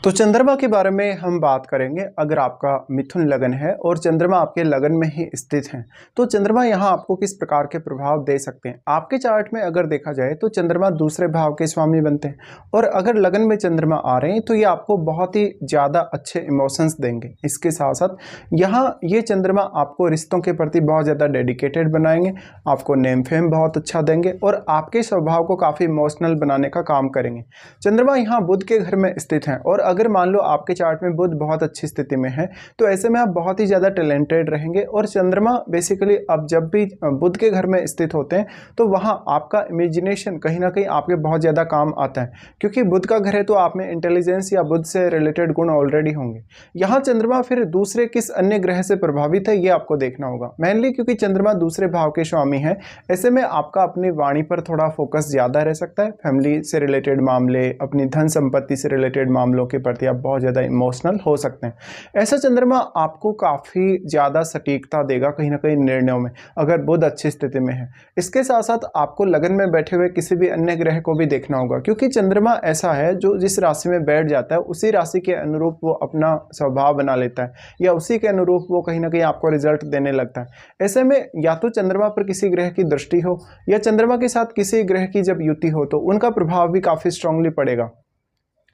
तो चंद्रमा के बारे में हम बात करेंगे। अगर आपका मिथुन लगन है और चंद्रमा आपके लगन में ही स्थित है तो चंद्रमा यहाँ आपको किस प्रकार के प्रभाव दे सकते हैं। आपके चार्ट में अगर देखा जाए तो चंद्रमा दूसरे भाव के स्वामी बनते हैं और अगर लगन में चंद्रमा आ रहे हैं तो ये आपको बहुत ही ज़्यादा अच्छे इमोशंस देंगे। इसके साथ साथ यहाँ ये चंद्रमा आपको रिश्तों के प्रति बहुत ज़्यादा डेडिकेटेड बनाएंगे, आपको नेम फेम बहुत अच्छा देंगे और आपके स्वभाव को काफ़ी इमोशनल बनाने का काम करेंगे। चंद्रमा यहाँ बुध के घर में स्थित हैं और अगर मान लो आपके चार्ट में बुध बहुत अच्छी स्थिति में है तो ऐसे में आप बहुत ही ज़्यादा टैलेंटेड रहेंगे। और चंद्रमा बेसिकली अब जब भी बुध के घर में स्थित होते हैं तो वहाँ आपका इमेजिनेशन कहीं ना कहीं आपके बहुत ज़्यादा काम आता है, क्योंकि बुध का घर है तो आप में इंटेलिजेंस या बुध से रिलेटेड गुण ऑलरेडी होंगे। यहाँ चंद्रमा फिर दूसरे किस अन्य ग्रह से प्रभावित है ये आपको देखना होगा। मेनली क्योंकि चंद्रमा दूसरे भाव के स्वामी है, ऐसे में आपका अपनी वाणी पर थोड़ा फोकस ज़्यादा रह सकता है। फैमिली से रिलेटेड मामले, अपनी धन संपत्ति से रिलेटेड मामलों के प्रति आप बहुत ज़्यादा इमोशनल हो सकते हैं। ऐसा चंद्रमा आपको काफ़ी ज़्यादा सटीकता देगा कहीं ना कहीं निर्णयों में, अगर बुध अच्छी स्थिति में है। इसके साथ साथ आपको लगन में बैठे हुए किसी भी अन्य ग्रह को भी देखना होगा, क्योंकि चंद्रमा ऐसा है जो जिस राशि में बैठ जाता है उसी राशि के अनुरूप वो अपना स्वभाव बना लेता है या उसी के अनुरूप वो कहीं ना कहीं आपको रिजल्ट देने लगता है। ऐसे में या तो चंद्रमा पर किसी ग्रह की दृष्टि हो या चंद्रमा के साथ किसी ग्रह की जब युति हो तो उनका प्रभाव भी काफ़ी स्ट्रांगली पड़ेगा।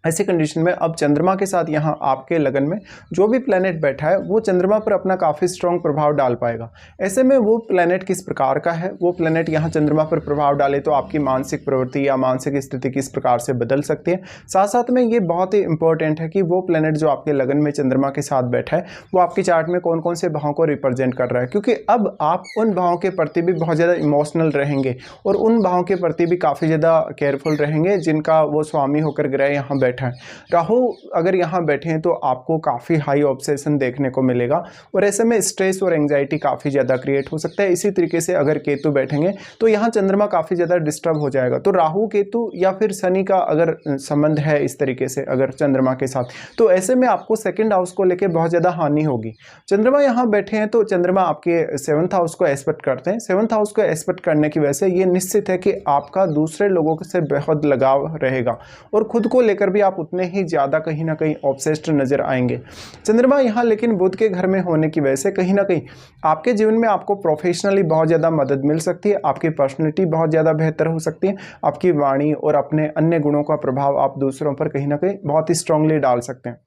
ऐसी कंडीशन में अब चंद्रमा के साथ यहाँ आपके लगन में जो भी प्लैनेट बैठा है वो चंद्रमा पर अपना काफ़ी स्ट्रॉन्ग प्रभाव डाल पाएगा। ऐसे में वो प्लैनेट किस प्रकार का है, वो प्लैनेट यहाँ चंद्रमा पर प्रभाव डाले तो आपकी मानसिक प्रवृत्ति या मानसिक स्थिति किस प्रकार से बदल सकती है। साथ साथ में ये बहुत ही इंपॉर्टेंट है कि वो प्लैनेट जो आपके लगन में चंद्रमा के साथ बैठा है वो आपकी चार्ट में कौन कौन से भावों को रिप्रेजेंट कर रहा है, क्योंकि अब आप उन भावों के प्रति भी बहुत ज़्यादा इमोशनल रहेंगे और उन भावों के प्रति भी काफ़ी ज़्यादा केयरफुल रहेंगे जिनका वो स्वामी होकर ग्रह यहाँ बैठा है। राहु अगर यहाँ बैठे हैं तो आपको काफ़ी हाई ऑब्सेशन देखने को मिलेगा और ऐसे में स्ट्रेस और एंग्जाइटी काफ़ी ज़्यादा क्रिएट हो सकता है। इसी तरीके से अगर केतु बैठेंगे तो यहाँ चंद्रमा काफ़ी ज़्यादा डिस्टर्ब हो जाएगा। तो राहु केतु या फिर शनि का अगर संबंध है इस तरीके से अगर चंद्रमा के साथ, तो ऐसे में आपको सेकंड हाउस को लेकर बहुत ज़्यादा हानि होगी। चंद्रमा यहाँ बैठे हैं तो चंद्रमा आपके सेवंथ हाउस को एस्पेक्ट करते हैं। सेवंथ हाउस को एस्पेक्ट करने की वजह से ये निश्चित है कि आपका दूसरे लोगों से बहुत लगाव रहेगा और खुद को लेकर भी आप उतने ही ज़्यादा कहीं ना कहीं ऑब्सेस्ड नजर आएंगे। चंद्रमा यहाँ लेकिन बुध के घर में होने की वजह से कहीं ना कहीं आपके जीवन में आपको प्रोफेशनली बहुत ज़्यादा मदद मिल सकती है, आपकी पर्सनैलिटी बहुत ज़्यादा बेहतर हो सकती है, आपकी वाणी और अपने अन्य गुणों का प्रभाव आप दूसरों पर कहीं ना कहीं बहुत ही स्ट्रांगली डाल सकते हैं।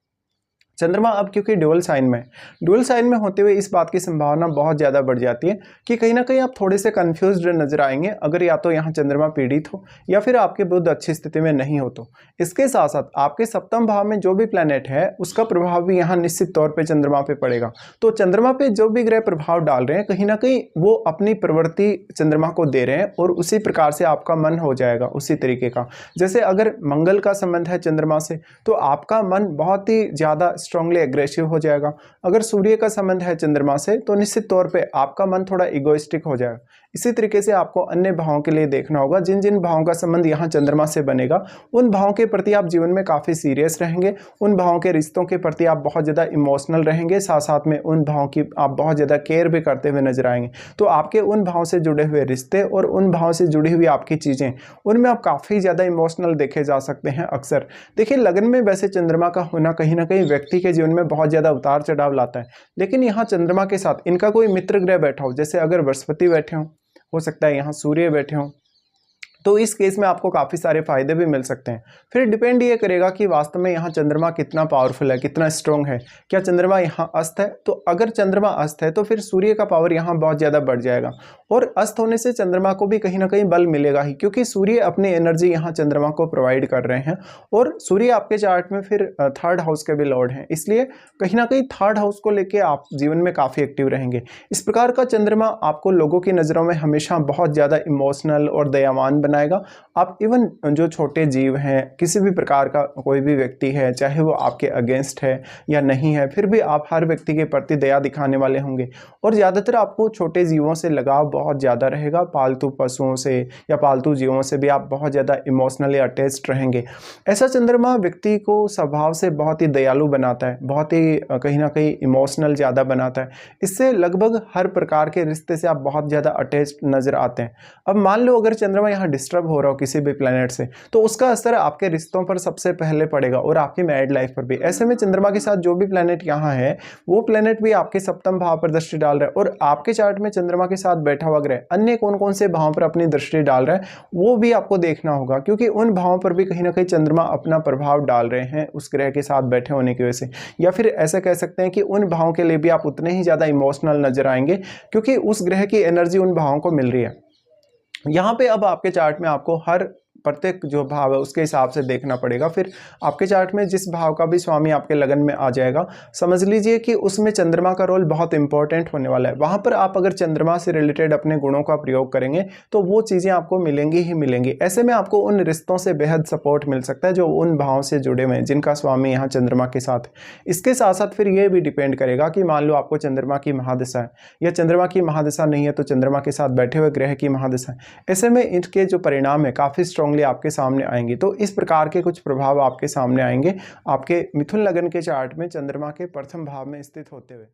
चंद्रमा अब क्योंकि ड्यूअल साइन में होते हुए इस बात की संभावना बहुत ज़्यादा बढ़ जाती है कि कहीं ना कहीं आप थोड़े से कंफ्यूज्ड नजर आएंगे अगर या तो यहाँ चंद्रमा पीड़ित हो या फिर आपके बुध अच्छी स्थिति में नहीं हो तो। इसके साथ साथ आपके सप्तम भाव में जो भी प्लैनेट है उसका प्रभाव भी यहाँ निश्चित तौर पर चंद्रमा पे पड़ेगा। तो चंद्रमा पे जो भी ग्रह प्रभाव डाल रहे हैं कहीं ना कहीं वो अपनी प्रवृत्ति चंद्रमा को दे रहे हैं और उसी प्रकार से आपका मन हो जाएगा उसी तरीके का। जैसे अगर मंगल का संबंध है चंद्रमा से तो आपका मन बहुत ही ज़्यादा स्ट्रांगली एग्रेसिव हो जाएगा। अगर सूर्य का संबंध है चंद्रमा से तो निश्चित तौर पे आपका मन थोड़ा इगोइस्टिक हो जाएगा। इसी तरीके से आपको अन्य भावों के लिए देखना होगा। जिन जिन भावों का संबंध यहाँ चंद्रमा से बनेगा उन भावों के प्रति आप जीवन में काफ़ी सीरियस रहेंगे, उन भावों के रिश्तों के प्रति आप बहुत ज़्यादा इमोशनल रहेंगे, साथ साथ में उन भावों की आप बहुत ज़्यादा केयर भी करते हुए नजर आएंगे। तो आपके उन भावों से जुड़े हुए रिश्ते और उन भावों से जुड़ी हुई आपकी चीज़ें उनमें आप काफ़ी ज़्यादा इमोशनल देखे जा सकते हैं। अक्सर देखिए लगन में वैसे चंद्रमा का होना कहीं ना कहीं व्यक्ति के जीवन में बहुत ज़्यादा उतार चढ़ाव लाता है, लेकिन यहाँ चंद्रमा के साथ इनका कोई मित्र ग्रह बैठा हो, जैसे अगर बृहस्पति बैठे हो सकता है यहाँ सूर्य बैठे हों, तो इस केस में आपको काफ़ी सारे फायदे भी मिल सकते हैं। फिर डिपेंड ये करेगा कि वास्तव में यहाँ चंद्रमा कितना पावरफुल है, कितना स्ट्रॉन्ग है। क्या चंद्रमा यहाँ अस्त है? तो अगर चंद्रमा अस्त है तो फिर सूर्य का पावर यहाँ बहुत ज़्यादा बढ़ जाएगा और अस्त होने से चंद्रमा को भी कहीं ना कहीं बल मिलेगा ही, क्योंकि सूर्य अपनी एनर्जी यहाँ चंद्रमा को प्रोवाइड कर रहे हैं और सूर्य आपके चार्ट में फिर थर्ड हाउस के भी लॉर्ड हैं, इसलिए कहीं ना कहीं थर्ड हाउस को लेके आप जीवन में काफ़ी एक्टिव रहेंगे। इस प्रकार का चंद्रमा आपको लोगों की नज़रों में हमेशा बहुत ज़्यादा इमोशनल और दयावान बनाएगा। आप इवन जो छोटे जीव हैं, किसी भी प्रकार का कोई भी व्यक्ति है, चाहे वो आपके अगेंस्ट है या नहीं है, फिर भी आप हर व्यक्ति के प्रति दया दिखाने वाले होंगे और ज़्यादातर आपको छोटे जीवों से लगाव बहुत ज़्यादा रहेगा। पालतू पशुओं से या पालतू जीवों से भी आप बहुत ज़्यादा इमोशनली अटैच्ड रहेंगे। ऐसा चंद्रमा व्यक्ति को स्वभाव से बहुत ही दयालु बनाता है, बहुत ही कहीं ना कहीं इमोशनल ज़्यादा बनाता है। इससे लगभग हर प्रकार के रिश्ते से आप बहुत ज़्यादा अटैच्ड नज़र आते हैं। अब मान लो अगर चंद्रमा यहाँ डिस्टर्ब हो रहा हो किसी भी प्लैनेट से, तो उसका असर आपके रिश्तों पर सबसे पहले पड़ेगा और आपकी मैरिड लाइफ पर भी। ऐसे में चंद्रमा के साथ जो भी प्लैनेट यहाँ है वो प्लैनेट भी आपके सप्तम भाव पर दृष्टि डाल रहा है, और आपके चार्ट में चंद्रमा के साथ बैठा हुआ ग्रह अन्य कौन कौन से भावों पर अपनी दृष्टि डाल रहा है वो भी आपको देखना होगा, क्योंकि उन भावों पर भी कहीं ना कहीं चंद्रमा अपना प्रभाव डाल रहे हैं उस ग्रह के साथ बैठे होने की वजह से। या फिर ऐसा कह सकते हैं कि उन भावों के लिए भी आप उतने ही ज़्यादा इमोशनल नजर आएंगे, क्योंकि उस ग्रह की एनर्जी उन भावों को मिल रही है। यहाँ पे अब आपके चार्ट में आपको हर प्रत्येक जो भाव है उसके हिसाब से देखना पड़ेगा। फिर आपके चार्ट में जिस भाव का भी स्वामी आपके लगन में आ जाएगा, समझ लीजिए कि उसमें चंद्रमा का रोल बहुत इंपॉर्टेंट होने वाला है। वहाँ पर आप अगर चंद्रमा से रिलेटेड अपने गुणों का प्रयोग करेंगे तो वो चीज़ें आपको मिलेंगी ही मिलेंगी। ऐसे में आपको उन रिश्तों से बेहद सपोर्ट मिल सकता है जो उन भावों से जुड़े हुए हैं जिनका स्वामी यहाँ चंद्रमा के साथ। इसके साथ साथ फिर ये भी डिपेंड करेगा कि मान लो आपको चंद्रमा की महादशा है या चंद्रमा की महादशा नहीं है तो चंद्रमा के साथ बैठे हुए ग्रह की महादशा है। ऐसे में इनके जो परिणाम है काफ़ी स्ट्रांगली आपके सामने आएंगे। तो इस प्रकार के कुछ प्रभाव आपके सामने आएंगे आपके मिथुन लगन के चार्ट में चंद्रमा के प्रथम भाव में स्थित होते हुए।